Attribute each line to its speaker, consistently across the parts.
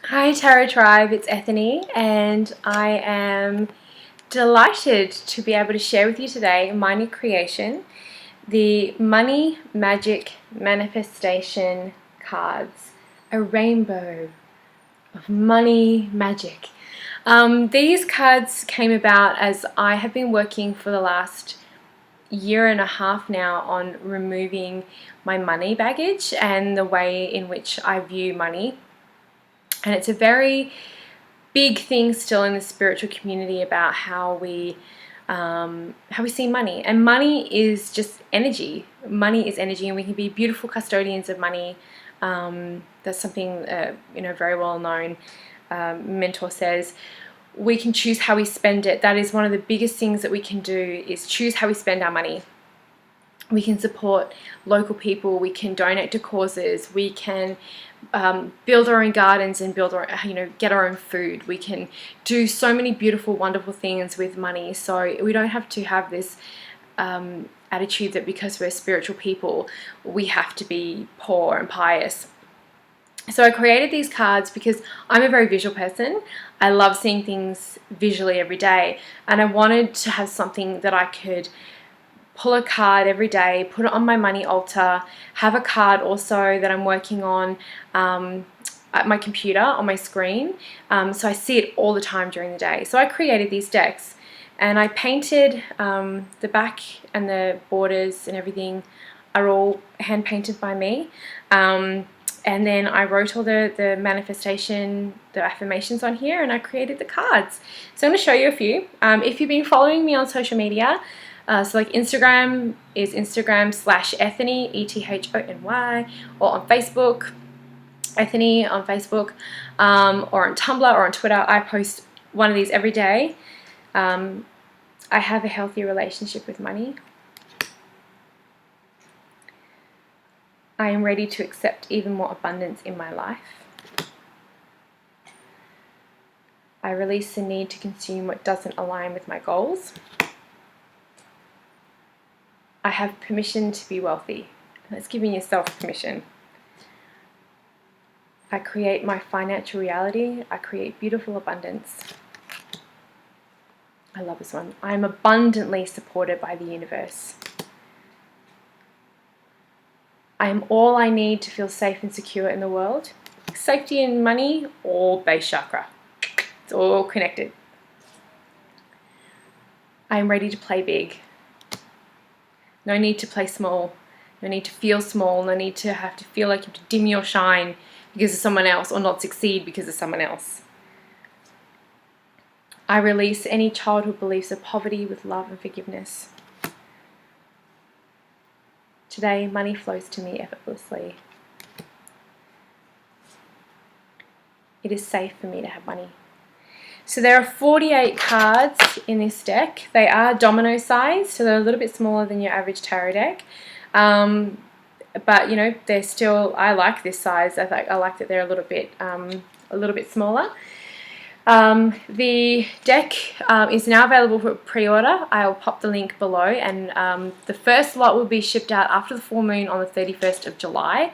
Speaker 1: Hi Tarot Tribe, it's Ethony and I am delighted to be able to share with you today my new creation, the Money Magic Manifestation cards, a rainbow of money magic. These cards came about as I have been working for the last year and a half now on removing my money baggage and the way in which I view money. And it's a very big thing still in the spiritual community about how we see money. And money is just energy. Money is energy, and we can be beautiful custodians of money. That's something very well known mentor says. We can choose how we spend it. That is one of the biggest things that we can do, is choose how we spend our money. We can support local people, we can donate to causes, we can build our own gardens and get our own food. We can do so many beautiful, wonderful things with money. So we don't have to have this attitude that because we're spiritual people, we have to be poor and pious. So I created these cards because I'm a very visual person. I love seeing things visually every day, and I wanted to have something that I could pull a card every day, put it on my money altar, have a card also that I'm working on at my computer on my screen, so I see it all the time during the day. So I created these decks, and I painted the back, and the borders and everything are all hand painted by me. And then I wrote all the manifestation, the affirmations on here, and I created the cards. So I'm going to show you a few. If you've been following me on social media, so like Instagram is Instagram/Ethony, Ethony, or on Facebook, Ethony on Facebook, or on Tumblr or on Twitter. I post one of these every day. I have a healthy relationship with money. I am ready to accept even more abundance in my life. I release the need to consume what doesn't align with my goals. I have permission to be wealthy. That's giving yourself permission. I create my financial reality. I create beautiful abundance. I love this one. I am abundantly supported by the universe. I am all I need to feel safe and secure in the world. Safety and money, all base chakra. It's all connected. I am ready to play big. No need to play small. No need to feel small. No need to have to feel like you have to dim your shine because of someone else, or not succeed because of someone else. I release any childhood beliefs of poverty with love and forgiveness. Today, money flows to me effortlessly. It is safe for me to have money. So there are 48 cards in this deck. They are domino size, so they're a little bit smaller than your average tarot deck. But they're still, I like this size. I like that they're a little bit smaller. The deck is now available for pre-order. I'll pop the link below, and the first lot will be shipped out after the full moon on the 31st of July.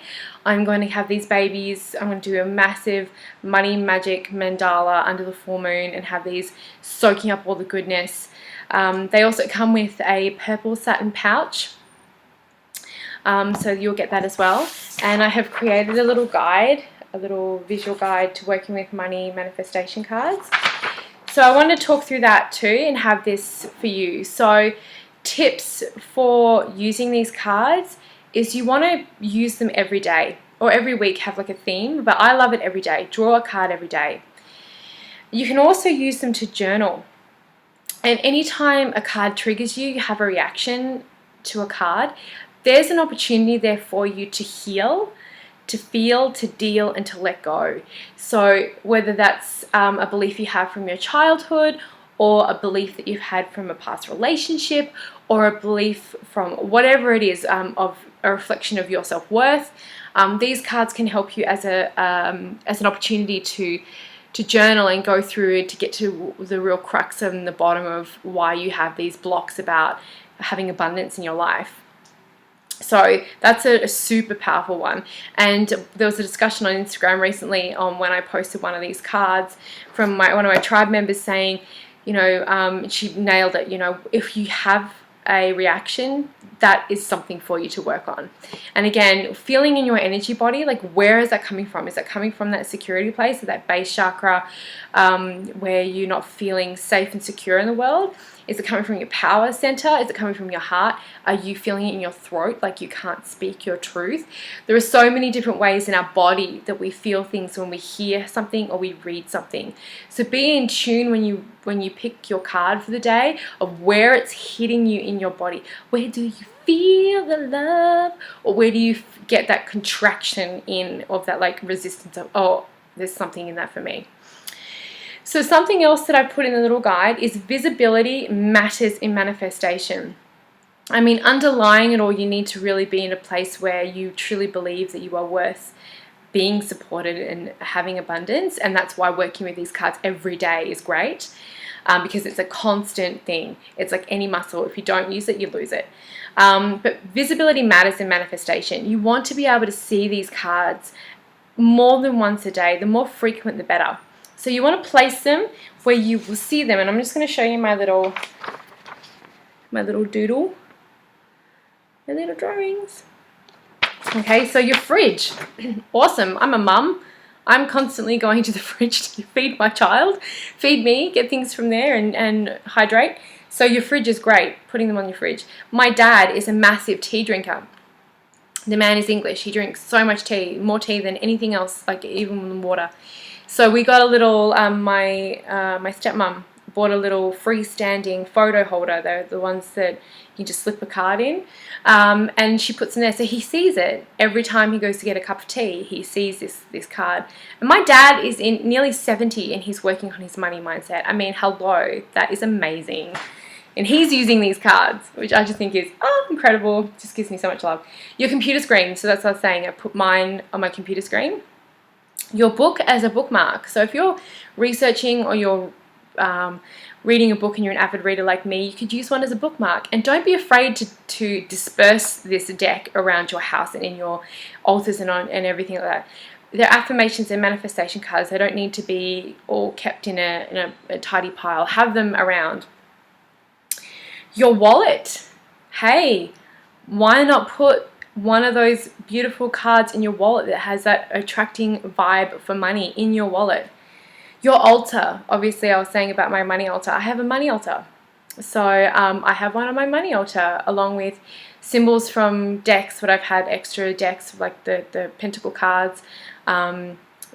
Speaker 1: I'm going to have these babies, I'm going to do a massive money magic mandala under the full moon and have these soaking up all the goodness. They also come with a purple satin pouch, so you'll get that as well. And I have created a little guide, a little visual guide to working with money manifestation cards. So I want to talk through that too and have this for you. So tips for using these cards is you want to use them every day or every week, have like a theme, but I love it every day. Draw a card every day. You can also use them to journal. And anytime a card triggers you, you have a reaction to a card, there's an opportunity there for you to heal, to feel, to deal, and to let go. So whether that's a belief you have from your childhood, or a belief that you've had from a past relationship, or a belief from whatever it is, of a reflection of your self-worth, these cards can help you as an opportunity to journal and go through to get to the real crux and the bottom of why you have these blocks about having abundance in your life. So that's a super powerful one. And there was a discussion on Instagram recently on when I posted one of these cards from one of my tribe members saying, she nailed it. If you have a reaction, that is something for you to work on. And again, feeling in your energy body, like where is that coming from? Is that coming from that security place, or that base chakra, where you're not feeling safe and secure in the world? Is it coming from your power center? Is it coming from your heart? Are you feeling it in your throat, like you can't speak your truth? There are so many different ways in our body that we feel things when we hear something or we read something. So be in tune when you pick your card for the day of where it's hitting you in your body. Where do you feel the love, or where do you get that contraction in of that like resistance of, oh, there's something in that for me. So something else that I put in the little guide is visibility matters in manifestation. I mean, underlying it all, you need to really be in a place where you truly believe that you are worth being supported and having abundance. And that's why working with these cards every day is great, because it's a constant thing. It's like any muscle. If you don't use it, you lose it. But visibility matters in manifestation. You want to be able to see these cards more than once a day. The more frequent, the better. So you want to place them where you will see them. And I'm just going to show you my little doodle, my little drawings. Okay, so your fridge. Awesome. I'm a mum. I'm constantly going to the fridge to feed my child, feed me, get things from there and hydrate. So your fridge is great, putting them on your fridge. My dad is a massive tea drinker. The man is English. He drinks so much tea, more tea than anything else, like even water. So we got a little, my stepmom bought a little freestanding photo holder. They're the ones that you just slip a card in, and she puts them there. So he sees it every time he goes to get a cup of tea. He sees this card. And my dad is in nearly 70 and he's working on his money mindset. I mean, hello, that is amazing. And he's using these cards, which I just think is, incredible. Just gives me so much love. Your computer screen. So that's what I was saying. I put mine on my computer screen. Your book as a bookmark. So if you're researching or you're reading a book and you're an avid reader like me, you could use one as a bookmark. And don't be afraid to disperse this deck around your house and in your altars and everything like that. They're affirmations and manifestation cards. They don't need to be all kept in a tidy pile. Have them around. Your wallet. Hey, why not put one of those beautiful cards in your wallet that has that attracting vibe for money in your wallet? Your altar. Obviously, I was saying about my money altar. I have a money altar. So I have one on my money altar along with symbols from decks, but I've had extra decks like the pentacle cards,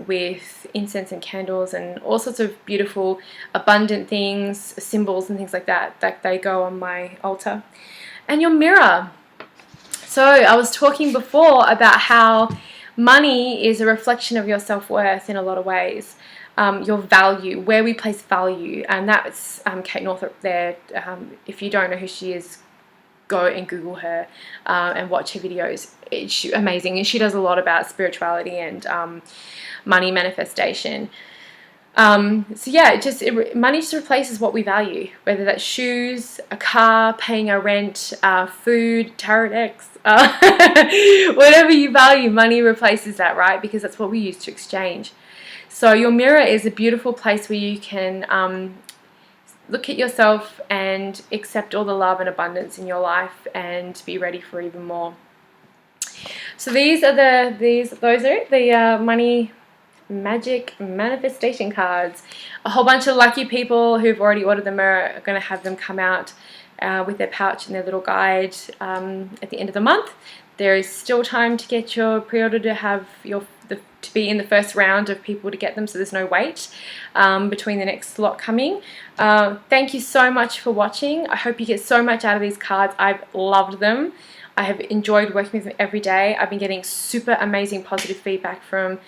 Speaker 1: with incense and candles and all sorts of beautiful abundant things, symbols and things like that they go on my altar. And your mirror. So I was talking before about how money is a reflection of your self-worth in a lot of ways. Your value, where we place value, and that's Kate Northrup there. If you don't know who she is, go and Google her and watch her videos. She's amazing, and she does a lot about spirituality and money manifestation. So yeah, money just replaces what we value, whether that's shoes, a car, paying our rent, food, tarot decks, whatever you value, money replaces that, right? Because that's what we use to exchange. So your mirror is a beautiful place where you can look at yourself and accept all the love and abundance in your life and be ready for even more. So those are the money magic manifestation cards. A whole bunch of lucky people who've already ordered them are going to have them come out with their pouch and their little guide at the end of the month. There is still time to get your pre-order to have to be in the first round of people to get them, so there's no wait between the next lot coming. Thank you so much for watching. I hope you get so much out of these cards. I've loved them. I have enjoyed working with them every day. I've been getting super amazing positive feedback from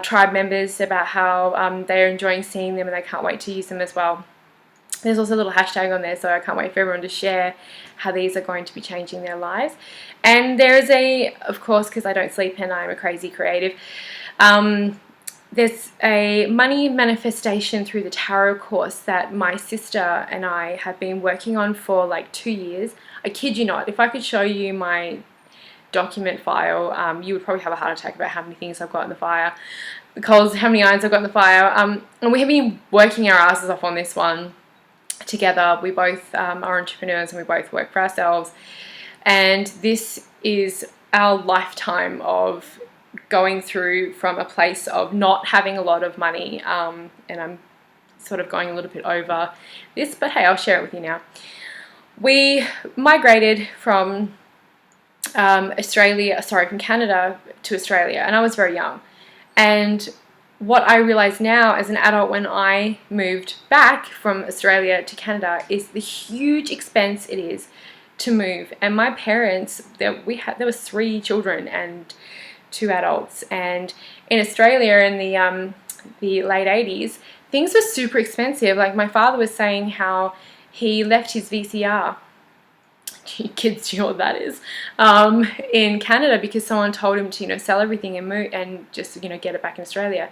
Speaker 1: tribe members about how they're enjoying seeing them and they can't wait to use them as well. There's also a little hashtag on there, so I can't wait for everyone to share how these are going to be changing their lives. And there is of course, because I don't sleep and I'm a crazy creative, there's a money manifestation through the tarot course that my sister and I have been working on for like 2 years. I kid you not, if I could show you my document file, you would probably have a heart attack about how many things I've got in the fire, because how many irons I've got in the fire. And we have been working our asses off on this one together. We both are entrepreneurs and we both work for ourselves. And this is our lifetime of going through from a place of not having a lot of money. And I'm sort of going a little bit over this, but hey, I'll share it with you now. We migrated from from Canada to Australia, and I was very young. And what I realize now as an adult when I moved back from Australia to Canada is the huge expense it is to move. And my parents, there was 3 children and 2 adults, and in Australia in the late 80s, things were super expensive. Like my father was saying how he left his VCR, kids, do you know what that is, in Canada because someone told him to, sell everything and move and just, get it back in Australia.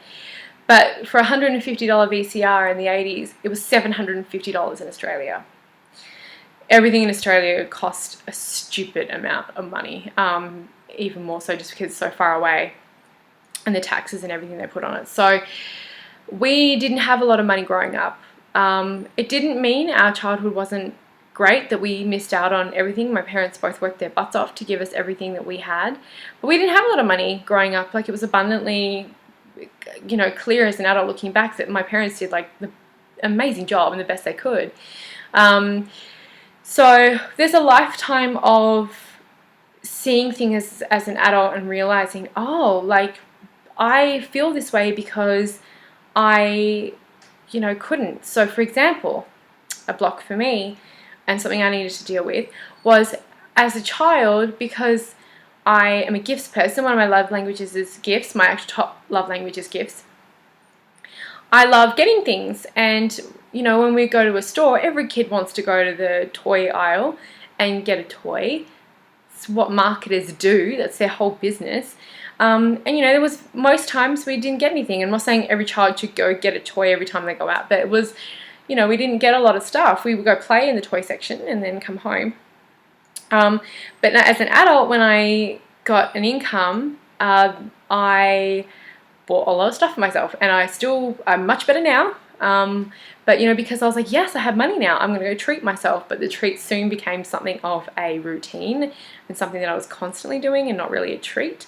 Speaker 1: But for a $150 VCR in the 80s, it was $750 in Australia. Everything in Australia cost a stupid amount of money, even more so just because it's so far away, and the taxes and everything they put on it. So we didn't have a lot of money growing up. It didn't mean our childhood wasn't great, that we missed out on everything. My parents both worked their butts off to give us everything that we had, but we didn't have a lot of money growing up. Like, it was abundantly, clear as an adult looking back that my parents did like the amazing job and the best they could. So there's a lifetime of seeing things as an adult and realizing, oh, like, I feel this way because I, couldn't. So for example, a block for me and something I needed to deal with was, as a child, because I am a gifts person, one of my love languages is gifts, my actual top love language is gifts. I love getting things, and when we go to a store, every kid wants to go to the toy aisle and get a toy. It's what marketers do, that's their whole business. And there was most times we didn't get anything. I'm not saying every child should go get a toy every time they go out, but it was, we didn't get a lot of stuff. We would go play in the toy section and then come home. But as an adult, when I got an income, I bought a lot of stuff for myself, and I'm much better now. But because I was like, yes, I have money now, I'm going to go treat myself. But the treat soon became something of a routine and something that I was constantly doing and not really a treat.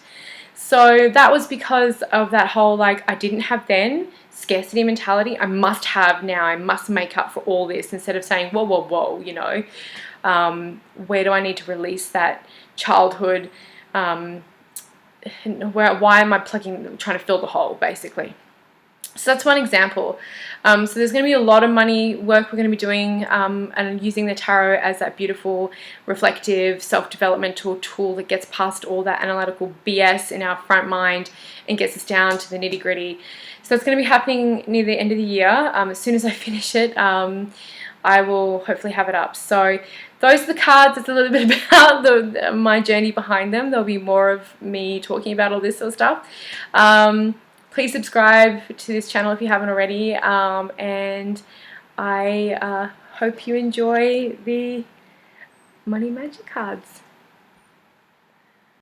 Speaker 1: So that was because of that whole, like, I didn't have then scarcity mentality. I must have now. I must make up for all this, instead of saying, whoa, whoa, whoa, where do I need to release that childhood? Why am I trying to fill the hole, basically? So that's one example. So there's going to be a lot of money work we're going to be doing, and using the tarot as that beautiful, reflective, self-developmental tool that gets past all that analytical BS in our front mind and gets us down to the nitty-gritty. So it's going to be happening near the end of the year. As soon as I finish it, I will hopefully have it up. So those are the cards. It's a little bit about my journey behind them. There'll be more of me talking about all this sort of stuff. Please subscribe to this channel if you haven't already, and I hope you enjoy the money magic cards.